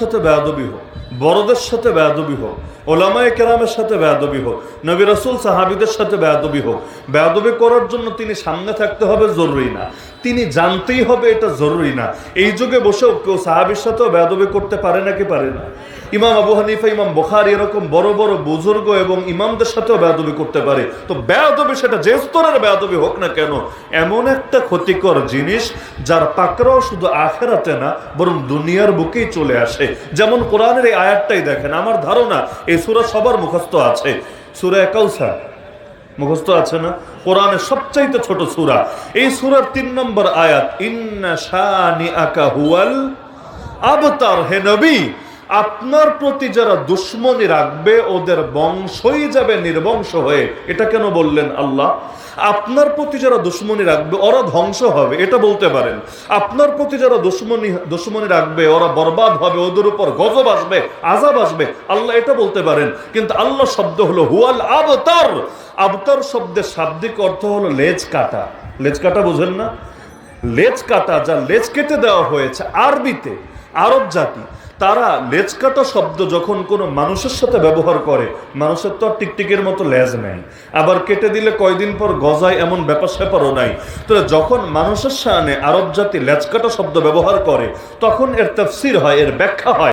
সাথে বেয়াদবি হোক, বড়দের সাথে বেয়াদবি হোক, ওলামায়ে কেরামের সাথে বেয়াদবি হোক, নবী রাসূল সাহাবীদের সাথে বেয়াদবি হোক, বেয়াদবি করার জন্য তিনি সামনে থাকতে হবে জরুরি না, তিনি জানতেই হবে এটা জরুরি না। এই যুগে বসেও কেউ সাহাবীর সাথেও বেয়াদবি করতে পারে নাকি পারে না? ইমাম আবু হানিফা, ইমাম বুখারী এরকম বড় বড় বুজুর্গ এবং ইমামদের সাথেও বেয়াদবি করতে পারে। তো বেয়াদবি সেটা যে স্তরের বেয়াদবি হোক না কেন, এমন একটা ক্ষতিকর জিনিস যার পাকড়াও শুধু আখিরাতে না বরং দুনিয়ার বুকেই চলে আসে। যেমন কোরআনের এই আয়াতটাই দেখেন, আমার ধারণা এই সূরা সবার মুখস্থ আছে, সূরা কাউসার মুখস্থ আছে না? কোরআনের সবচাইতে ছোট সূরা। এই সূরার ৩ নম্বর আয়াত, ইন্না শানিআকা হুয়াল আবতার। হে নবী, আপনার প্রতি যারা দুশ্মনী রাখবে ওদের বংশই যাবে নির্বংশ হয়ে। এটা কেন বললেন আল্লাহ? আপনার প্রতি যারা দুশ্মনী রাখবে ওরা ধ্বংস হবে, এটা বলতে পারেন। আপনার প্রতি যারা দুশ্মনী রাখবে ওরা বরবাদ হবে, ওদের উপর গজব আসবে, আযাব আসবে, আল্লাহ এটা বলতে পারেন। কিন্তু আল্লাহ শব্দ হলো হুয়াল আবতার। আবতার শব্দের শাব্দিক অর্থ হলো লেজ কাটা। লেজ কাটা বুঝেন না? লেজ কাটা, যা লেজ কেটে দেওয়া হয়েছে। আরবিতে আরব জাতি তারা লেজ কাটা শব্দ যখন কোনো মানুষের সাথে ব্যবহার করে, মানুষের তো টিকটিকের মতো লেজ নেই, আবার কেটে দিলে কয়দিন পর গজায় এমন ব্যাপার স্যাপারও নাই। তো যখন মানুষের সামনে আরব জাতি লেজ কাটা শব্দ ব্যবহার করে তখন এর তাফসীর হয়, এর ব্যাখ্যা হয়